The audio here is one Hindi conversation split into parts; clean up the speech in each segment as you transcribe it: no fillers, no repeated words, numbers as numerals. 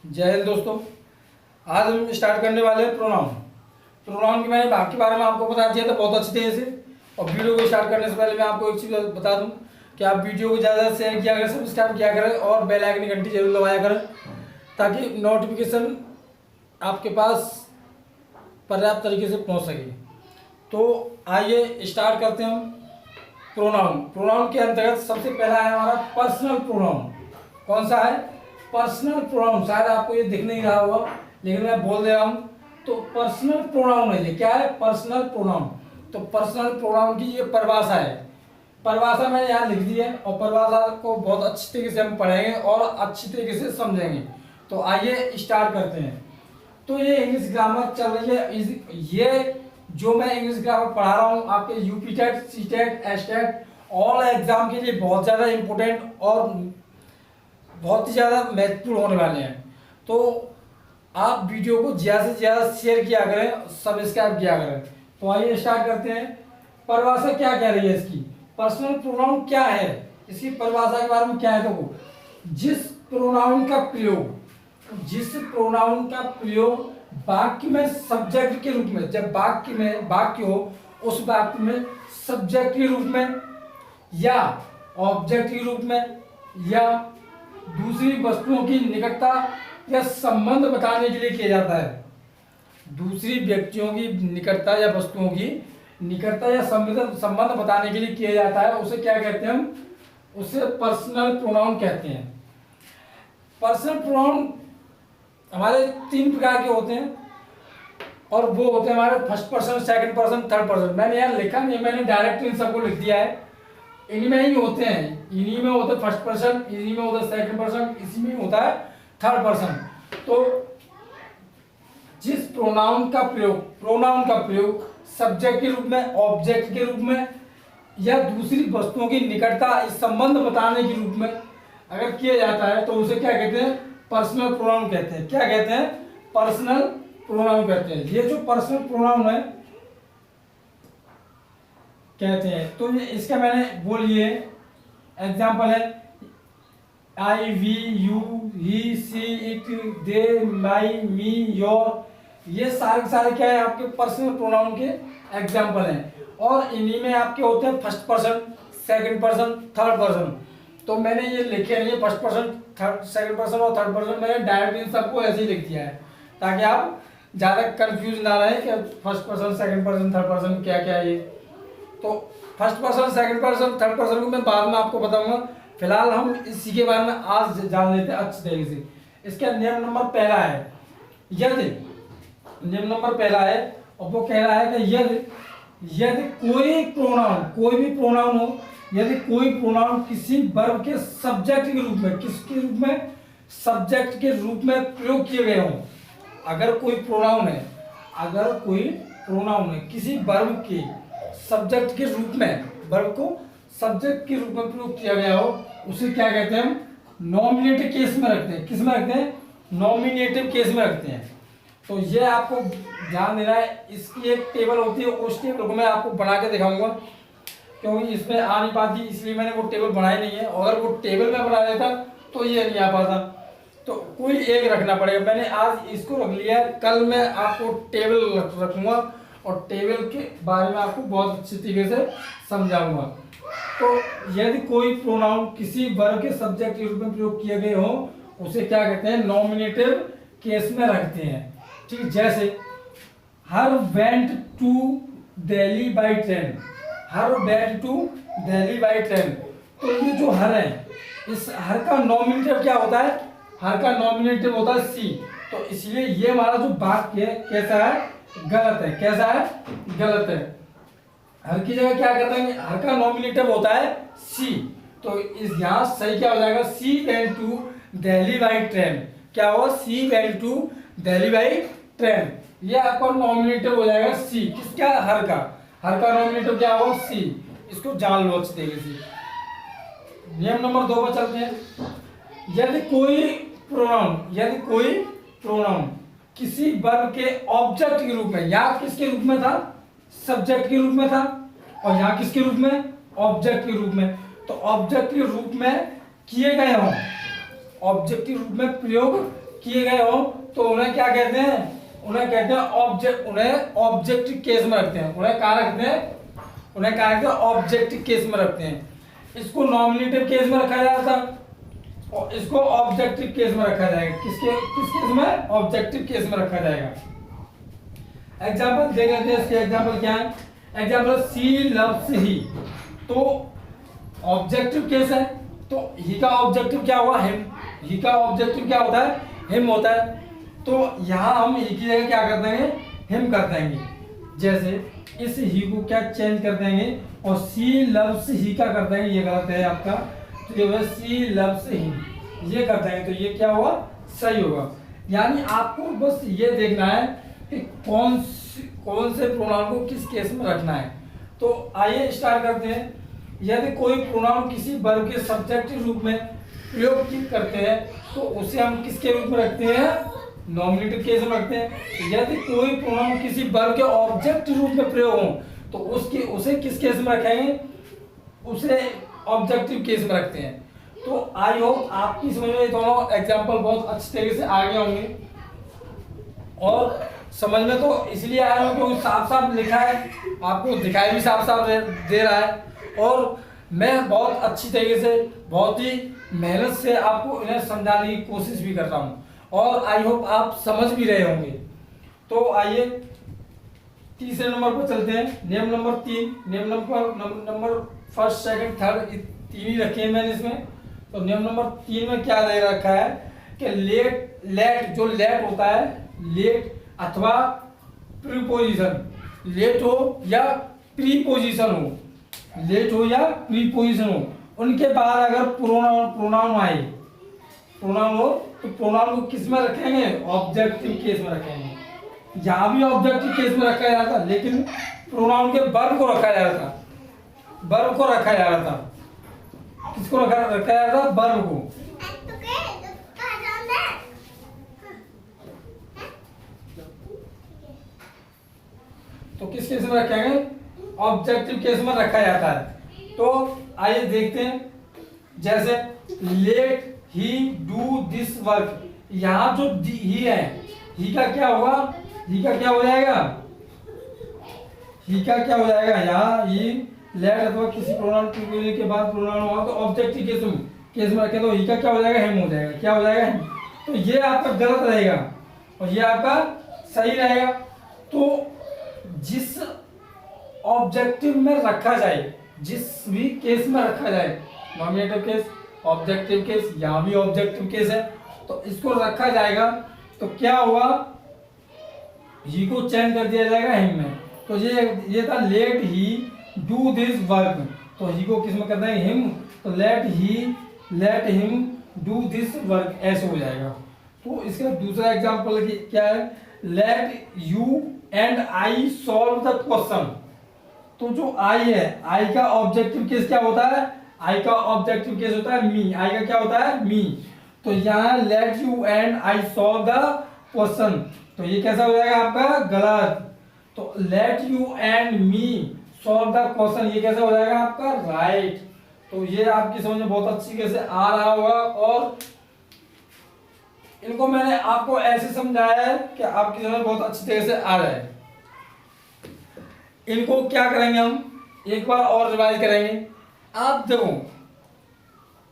जय हिंद दोस्तों। आज हम स्टार्ट करने वाले हैं प्रोनाउन। प्रोनाउन के मैंने भाग के बारे में आपको बता दिया था बहुत अच्छी तरह से। और वीडियो को स्टार्ट करने से पहले मैं आपको एक चीज़ बता दूं कि आप वीडियो को ज़्यादा शेयर किया करें, सब्सक्राइब किया करें और बेल आइकन की घंटी जरूर दबाया करें ताकि नोटिफिकेशन आपके पास पर्याप्त तरीके से पहुंच सके। तो आइए स्टार्ट करते हैं हम प्रोनाउन। प्रोनाउन के अंतर्गत सबसे पहला है हमारा पर्सनल प्रोनाउन। कौन सा है? Personal pronoun. शायद आपको ये दिख नहीं रहा होगा लेकिन मैं बोल दे रहा हूँ। तो पर्सनल प्रोनाउन है, ये क्या है? Personal pronoun. तो पर्सनल प्रोनाउन की ये परिभाषा है। परिभाषा मैंने यहाँ लिख दी है और परिभाषा को बहुत अच्छी तरीके से हम पढ़ेंगे और अच्छी तरीके से समझेंगे। तो आइए स्टार्ट करते हैं। तो ये इंग्लिश ग्रामर चल रही है। ये जो मैं इंग्लिश ग्रामर पढ़ा रहा हूँ आपके UP TET, C TET, S TET all exam के लिए बहुत ज़्यादा इम्पोर्टेंट और बहुत ही ज़्यादा महत्वपूर्ण होने वाले हैं। तो आप वीडियो को ज़्यादा से ज़्यादा शेयर किया करें, सब्सक्राइब किया करें। तो आइए स्टार्ट करते हैं। परिभाषा क्या कह रही है इसकी? पर्सनल प्रोनाउन क्या है, इसकी परिभाषा के बारे में क्या है? देखो, जिस प्रोनाउन का प्रयोग वाक्य में सब्जेक्ट के रूप में, जब वाक्य हो उस वाक्य में सब्जेक्ट के रूप में या ऑब्जेक्ट के रूप में या दूसरी वस्तुओं की निकटता या संबंध बताने के लिए किया जाता है। दूसरी व्यक्तियों की निकटता या वस्तुओं की निकटता या संबंध बताने के लिए किया जाता है, उसे क्या कहते हैं? हम उसे पर्सनल प्रोनाउन कहते हैं। पर्सनल प्रोनाउन हमारे 3 प्रकार के होते हैं और वो होते हैं हमारे first person, second person, third person. मैंने यहाँ लिखा नहीं, मैंने डायरेक्ट इन सबको लिख दिया है। इन्हीं में ही होते हैं, इन्हीं में होता है फर्स्ट पर्सन, इन्हीं में होता है सेकंड पर्सन, इसी में होता है थर्ड पर्सन। तो जिस प्रोनाउन का प्रयोग सब्जेक्ट के रूप में, ऑब्जेक्ट के रूप में या दूसरी वस्तुओं की निकटता, इस संबंध बताने के रूप में अगर किया जाता है तो उसे क्या कहते हैं? पर्सनल प्रोनाउन कहते हैं। क्या कहते हैं? पर्सनल प्रोनाउन कहते हैं। ये जो पर्सनल प्रोनाउन है कहते हैं। तो ये इसका मैंने बोलिए एग्जाम्पल है I, we, you, he, she, it, they, my, me, your. ये सारे क्या है? आपके पर्सनल प्रोनाउन के एग्जाम्पल हैं और इन्हीं में आपके होते हैं first person, second person, third person. तो मैंने ये लिखे नहीं है फर्स्ट पर्सन, सेकंड पर्सन और थर्ड पर्सन, मैंने डायरेक्ट इन सबको ऐसे ही लिख दिया है ताकि आप ज़्यादा कंफ्यूज ना रहे कि first person, second person, third person क्या क्या है ये। तो first person, second person, third person को मैं बाद में आपको बताऊंगा। फिलहाल हम इसी के बारे में आज जान लेते हैं अच्छी तरीके से। इसका नियम नंबर पहला है यदि, नियम नंबर पहला है और वो कह रहा है कि यदि कोई भी प्रोनाउन हो, यदि कोई प्रोनाउन किसी वर्ब के सब्जेक्ट के रूप में, किसके रूप में? सब्जेक्ट के रूप में प्रयोग किए गए हों। अगर कोई प्रोनाउन है किसी वर्ब के सब्जेक्ट के रूप में, वर्ब को सब्जेक्ट के रूप में प्रयोग किया गया हो, उसे क्या कहते हैं? हम नॉमिनेटिव केस में रखते हैं। किस में रखते हैं? नॉमिनेटिव केस में रखते हैं। तो ये आपको ध्यान देना है। इसकी एक टेबल होती है, उस टेबल को मैं आपको बना के दिखाऊंगा क्योंकि इसमें आ नहीं पाती, इसलिए मैंने वो टेबल बनाई नहीं है। अगर वो टेबल में बना देता तो ये नहीं आ पाता, तो कोई एक रखना पड़ेगा। मैंने आज इसको रख लिया है, कल मैं आपको टेबल रखूंगा और टेबल के बारे में आपको बहुत अच्छी तरीके से समझाऊंगा। तो यदि कोई प्रोनाउन किसी वर्ब के सब्जेक्ट के रूप में प्रयोग किए गए हो उसे क्या कहते हैं? नॉमिनेटिव केस में रखते हैं। ठीक, जैसे her went to Delhi by train. Her went to Delhi by train. तो ये जो हर है, इस हर का नॉमिनेटिव क्या होता है? हर का नॉमिनेटिव होता है सी। तो इसलिए ये हमारा जो वाक्य है कैसा है? गलत है। कैसा है? गलत है। हर की जगह क्या करते हैं? हर का नॉमिनेटिव होता है सी। तो इस यहाँ सही क्या हो जाएगा? She went to Delhi by train. क्या होगा? She went to Delhi by train. ये आपका नॉमिनेटिव हो जाएगा सी। किसका? हर का। हर का नॉमिनेटिव क्या होगा? सी। इसको जान लो अच्छी तरीके से। नियम नंबर 2 पर चलते हैं। यदि कोई प्रोनाउन किसी वर्ब के ऑब्जेक्ट के रूप में, या किसके रूप में था? सब्जेक्ट के रूप में था और यहाँ किसके रूप में? ऑब्जेक्ट के रूप में। तो ऑब्जेक्ट के रूप में किए गए हों, ऑब्जेक्ट के रूप में प्रयोग किए गए हो तो उन्हें क्या कहते हैं, उन्हें कहते हैं ऑब्जेक्ट, उन्हें ऑब्जेक्टिव केस में रखते हैं। उन्हें कहाँ रखते हैं, उन्हें कहा रखते हैं ऑब्जेक्टिव केस में रखते हैं। इसको नॉमिनेटिव केस में रखा जाता था और इसको ऑब्जेक्टिव केस में रखा जाएगा। किस केस में, ऑब्जेक्टिव केस में रखा जाएगा। एग्जांपल देख लेते हैं। इसके एग्जांपल क्या है, एग्जांपल सी लव्स ही, तो ऑब्जेक्टिव केस है तो ही का ऑब्जेक्टिव क्या हुआ, हिम। ही का ऑब्जेक्टिव क्या होता है, हिम होता है। तो यहाँ हम ही की जगह क्या कर देंगे, हिम कर देंगे। जैसे इस ही को क्या चेंज कर देंगे और सी लव्स ही का कर देंगे, ये गलत है आपका। तो ये होगा सी लव्स हिम, ये कर देंगे तो ये क्या हुआ, सही होगा। यानी आपको बस ये देखना है कि कौन से प्रोनाउन को किस केस में रखना है। तो आइए स्टार्ट करते हैं। यदि कोई प्रोनाउन किसी वर्ब के सब्जेक्टिव रूप में प्रयोग करते हैं तो उसे हम किसके रूप में रखते हैं, नॉमिनेटिव केस में रखते हैं। यदि कोई प्रोनाउन किसी वर्ब के ऑब्जेक्ट रूप में प्रयोग हो तो उसे किस केस में रखेंगे, उसे ऑब्जेक्टिव केस में रखते हैं। तो आई होप आपकी समझ में दोनों एग्जांपल बहुत अच्छे तरीके से आ गए होंगे और समझ में तो इसलिए आया हूँ क्योंकि साफ साफ लिखा है, आपको दिखाई भी साफ साफ दे रहा है और मैं बहुत अच्छी तरीके से, बहुत ही मेहनत से आपको इन्हें समझाने की कोशिश भी कर रहा हूँ और आई होप आप समझ भी रहे होंगे। तो आइए तीसरे नंबर पर चलते हैं। नियम नंबर 3, नियम नंबर फर्स्ट सेकंड थर्ड तीन ही रखे हैं मैंने इसमें। तो नियम नंबर 3 में क्या दे रखा है कि लेट जो लेट होता है, लेट अथवा प्रीपोजिशन, लेट हो या प्रीपोजिशन हो, लेट हो या प्रीपोजिशन हो, उनके बाद अगर प्रोनाउन आए, प्रोनाउन हो तो प्रोनाउन को किस में रखेंगे, ऑब्जेक्टिव केस में रखेंगे। यहाँ भी ऑब्जेक्टिव केस में रखा जा रहा था लेकिन प्रोनाउन के वर्ब को रखा जा रहा था, वर्ब को रखा जा रहा था। किसको रखा जा रहा था, वर्ब को। तो किस केस में रखेंगे, ऑब्जेक्टिव केस में रखा जाता है। तो आइए देखते हैं। जैसे let he do this work, यहाँ जो ही है, ही का क्या होगा, ही का क्या हो जाएगा, ही का क्या हो जाएगा, यहाँ ही लेट अथवा किसी प्रोनाउन के बाद प्रोनाउन होगा तो ऑब्जेक्टिव केस में रखें तो ही का क्या हो जाएगा, हिम हो जाएगा। क्या हो जाएगा, हिम। तो ये आपका गलत रहेगा और ये आपका सही रहेगा। तो जिस ऑब्जेक्टिव में रखा जाए, जिस भी केस में रखा जाए, नॉमिनेटिव केस, ऑब्जेक्टिव केस, यहाँ भी ऑब्जेक्टिव केस है, तो इसको रखा जाएगा तो क्या होगा, ही को चेंज कर दिया जाएगा हिम में। तो ये था let he do this work, तो ही को किस में करना है, हिम। तो let him do this work ऐसे हो जाएगा। तो इसका दूसरा एग्जांपल क्या है, let you and I solve the question. तो जो आई है, आई का ऑब्जेक्टिव केस क्या होता है, आई का ऑब्जेक्टिव केस होता है मी, आई का क्या होता है, मी। तो यहाँ late you and I solve the question, तो ये कैसा हो जाएगा आपका, गलत। तो late you and me solve the question, ये कैसा हो जाएगा आपका, राइट। तो ये आपकी समझ में बहुत अच्छी तरीके से आ रहा होगा और इनको मैंने आपको ऐसे समझाया है कि आपकी समझ बहुत अच्छी तरीके से आ रहा है। इनको क्या करेंगे हम, एक बार और रिवाइज करेंगे। आप देखो,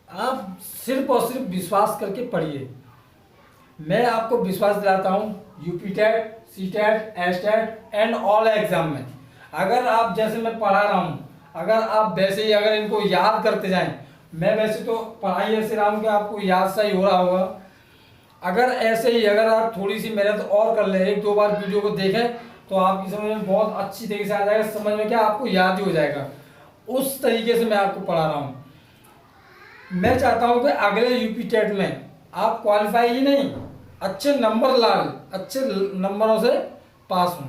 आप सिर्फ और सिर्फ विश्वास करके पढ़िए। मैं आपको विश्वास दिलाता हूँ UP TET, C TET, S TET and all exam में अगर आप जैसे मैं पढ़ा रहा हूँ, अगर आप वैसे ही अगर इनको याद करते जाएं, मैं वैसे तो पढ़ाई ऐसे रहा हूँ कि आपको याद सा ही हो रहा होगा, अगर ऐसे ही अगर आप थोड़ी सी मेहनत और कर ले, 1-2 बार वीडियो को देखें तो आपकी समझ में बहुत अच्छी तरीके से आ जाएगा। समझ में क्या, आपको याद ही हो जाएगा। उस तरीके से मैं आपको पढ़ा रहा हूँ। मैं चाहता हूँ कि अगले यूपी टेट में आप क्वालिफाई ही नहीं, अच्छे नंबरों से पास हों।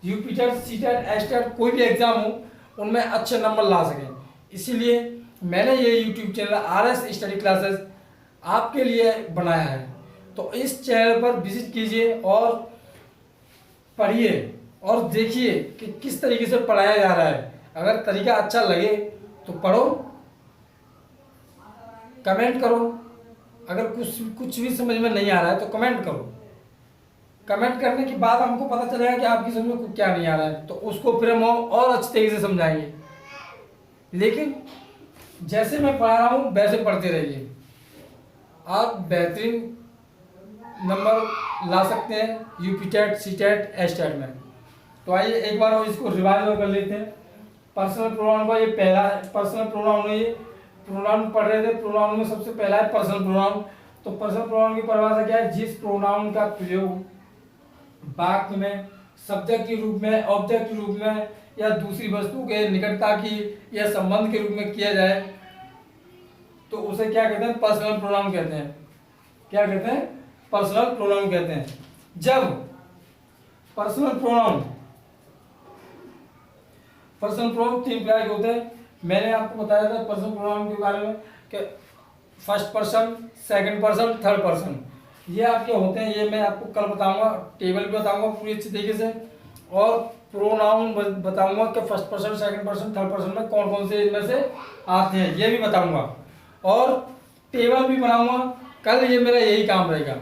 UP TET, C TET, S TET कोई भी एग्जाम हो उनमें अच्छे नंबर ला सकें। इसीलिए मैंने ये YouTube channel RS study classes आपके लिए बनाया है। तो इस चैनल पर विजिट कीजिए और पढ़िए और देखिए कि किस तरीके से पढ़ाया जा रहा है। अगर तरीका अच्छा लगे तो पढ़ो, कमेंट करो अगर कुछ भी समझ में नहीं आ रहा है तो कमेंट करो। कमेंट करने के बाद हमको पता चलेगा कि आपकी समझ में क्या नहीं आ रहा है, तो उसको फिर हम और अच्छी तरीके से समझाएंगे। लेकिन जैसे मैं पढ़ा रहा हूँ वैसे पढ़ते रहिए, आप बेहतरीन नंबर ला सकते हैं UP TET, C TET, S TET में। तो आइए एक बार और इसको रिवाइज और कर लेते हैं। पर्सनल प्रोनाउन का ये पहला पर्सनल प्रोनाउन है, ये प्रोनाउन पढ़ रहे थे। प्रोनाउन में सबसे पहला है पर्सनल प्रोनाउन। तो पर्सनल प्रोनाउन की परिभाषा क्या है? जिस प्रोनाउन का प्रयोग वाक्य में सब्जेक्ट के रूप में, ऑब्जेक्ट के रूप में या दूसरी वस्तु के निकटता की या संबंध के रूप में किया जाए तो उसे क्या कहते हैं? पर्सनल प्रोनाउन कहते हैं। क्या कहते हैं? पर्सनल प्रोनाउन कहते हैं। जब पर्सनल प्रोनाउन तीन प्रकार के होते हैं। मैंने आपको बताया था पर्सनल प्रोनाउन के बारे में कि first person, second person, third person, ये आपके होते हैं। ये मैं आपको कल बताऊंगा, टेबल भी बताऊंगा पूरी अच्छी तरीके से, और प्रोनाउन बताऊंगा कि first person, second person, third person में कौन कौन से इनमें से आते हैं, ये भी बताऊंगा, और टेबल भी बनाऊंगा कल। ये मेरा यही काम रहेगा,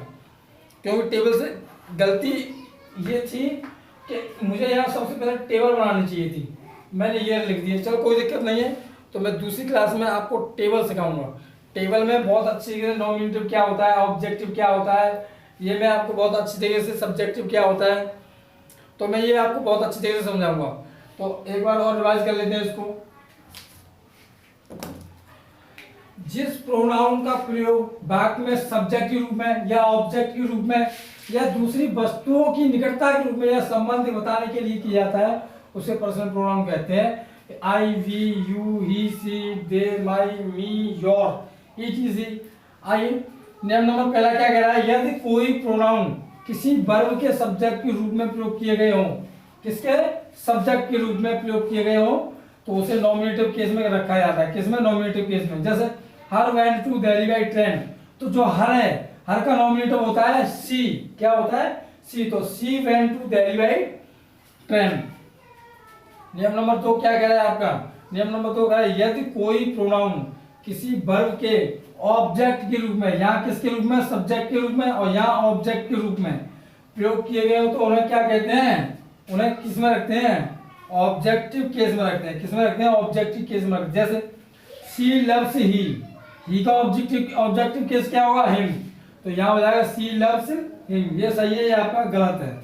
क्योंकि टेबल से गलती ये थी कि मुझे यहाँ सबसे पहले टेबल बनानी चाहिए थी, मैंने ये लिख दिया। चलो कोई दिक्कत नहीं है, तो मैं दूसरी क्लास में आपको टेबल सिखाऊंगा। टेबल में बहुत अच्छी तरीके से नॉमिनेटिव क्या होता है, ऑब्जेक्टिव क्या होता है, ये मैं आपको बहुत अच्छी तरीके से, सब्जेक्टिव क्या होता है, तो मैं ये आपको बहुत अच्छी तरीके से समझाऊंगा। तो एक बार और रिवाइज कर लेते हैं इसको। जिस प्रोनाउन का प्रयोग वाक्य में सब्जेक्ट के रूप में या ऑब्जेक्ट के रूप में या दूसरी वस्तुओं की निकटता के रूप में या संबंध बताने के लिए किया जाता है उसे पर्सनल प्रोनाउन कहते हैं। I, we, you, he, she, they, my, me, your, ये चीजें आई। नियम नंबर पहला क्या कह रहा है? यदि कोई प्रोनाउन किसी वर्ब के सब्जेक्ट के रूप में प्रयोग किए गए हों, किसके सब्जेक्ट के रूप में प्रयोग किए गए हों, तो उसे नॉमिनेटिव केस में रखा जाता है। किसमें? नॉमिनेटिव केस में। जैसे her went to Delhi by train, तो जो हर है, हर का नॉमिनेटिव होता है सी। क्या होता है? सी। तो she went to Delhi by train. नियम नंबर 2 क्या कह रहा है आपका? नियम नंबर 2 कह रहा है यदि कोई प्रोनाउन किसी वर्ब के ऑब्जेक्ट के रूप में, यहाँ किसके रूप में? सब्जेक्ट के रूप में, और यहाँ ऑब्जेक्ट के रूप में प्रयोग किए गए हो तो उन्हें क्या कहते हैं? उन्हें किस में रखते हैं? ऑब्जेक्टिव केस में रखते हैं। किस में रखते हैं? ऑब्जेक्टिव केस में रखते हैं। जैसे सी लव्स ही का ऑब्जेक्टिव केस क्या होगा? हिम। तो यहाँ हो जाएगा सी लव्स हिम। ये सही है, ये आपका गलत है।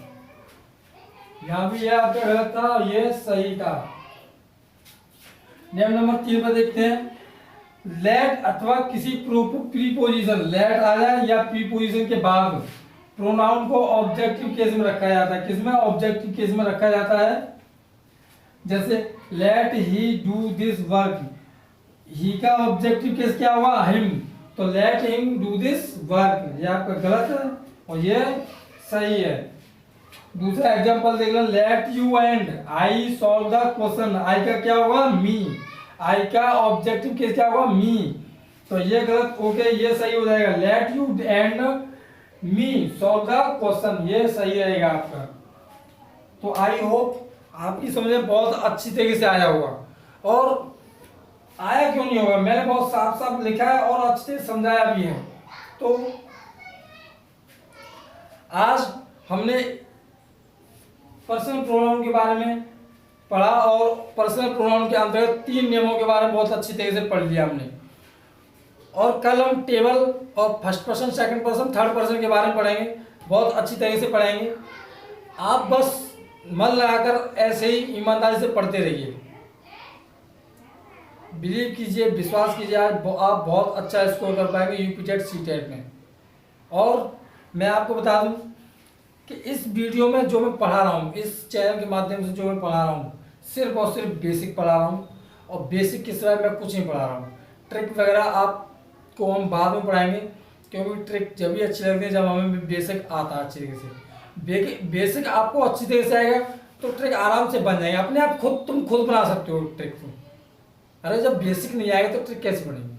यहाँ भी ये आपका गलत था और ये सही था। नियम नंबर 3 पर देखते हैं। लेट अथवा किसी प्रीपोजिशन, लेट आ जाए या प्रीपोजिशन के बाद प्रोनाउन को ऑब्जेक्टिव केस में रखा जाता है। किसमें? ऑब्जेक्टिव केस में रखा जाता है। जैसे let he do this work, he का ऑब्जेक्टिव केस क्या हुआ? हिम। तो let him do this work, ये आपका गलत है और ये सही है। दूसरा एग्जांपल देख लो। Let you and I solve the question, I का क्या होगा? मी। आई का ऑब्जेक्टिव केस क्या होगा? मी। तो ये गलत, ओके, ये सही हो जाएगा। Late you and me solve the question, ये सही रहेगा आपका। तो आई होप आपकी समझ में बहुत अच्छी तरीके से आया होगा। और आया क्यों नहीं होगा? मैंने बहुत साफ साफ लिखा है और अच्छे से समझाया भी है। तो आज हमने पर्सनल प्रोनाउन के बारे में पढ़ा और पर्सनल प्रोनाउन के अंतर्गत 3 नियमों के बारे में बहुत अच्छी तरीके से पढ़ लिया हमने। और कल हम टेबल और first person, second person, third person के बारे में पढ़ेंगे, बहुत अच्छी तरीके से पढ़ेंगे। आप बस मन लगाकर ऐसे ही ईमानदारी से पढ़ते रहिए। बिलीव कीजिए, विश्वास कीजिए, आज आप बहुत अच्छा स्कोर कर पाएंगे यूपी टेट, सी टेट में। और मैं आपको बता दूं कि इस वीडियो में जो मैं पढ़ा रहा हूँ, इस चैनल के माध्यम से जो मैं पढ़ा रहा हूँ, सिर्फ और सिर्फ बेसिक पढ़ा रहा हूँ। और बेसिक के सिवाय मैं कुछ नहीं पढ़ा रहा हूँ। ट्रिक वगैरह आपको हम बाद में पढ़ाएंगे, क्योंकि ट्रिक जब भी अच्छी लगती है जब हमें बेसिक आता है अच्छी तरीके से। बेसिक आपको अच्छी तरीके से आएगा तो ट्रिक आराम से बन जाएगी अपने आप। तुम खुद बना सकते हो ट्रिक को। अरे जब बेसिक नहीं आएगा तो ट्रिक कैसे बनेगी?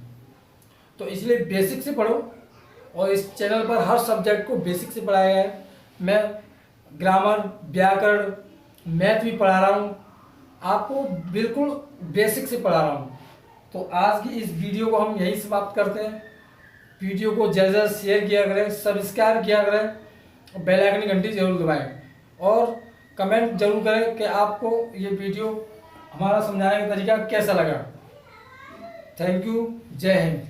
तो इसलिए बेसिक से पढ़ो। और इस चैनल पर हर सब्जेक्ट को बेसिक से पढ़ाया गया है। मैं ग्रामर, व्याकरण, मैथ भी पढ़ा रहा हूँ, आपको बिल्कुल बेसिक से पढ़ा रहा हूँ। तो आज की इस वीडियो को हम यही समाप्त करते हैं। वीडियो को ज़्यादा से ज़्यादा शेयर किया करें, सब्सक्राइब किया करें और बेल आइकन की घंटी जरूर दबाएं और कमेंट जरूर करें कि आपको ये वीडियो हमारा समझाने का तरीका कैसा लगा। Thank you. जय हिंद।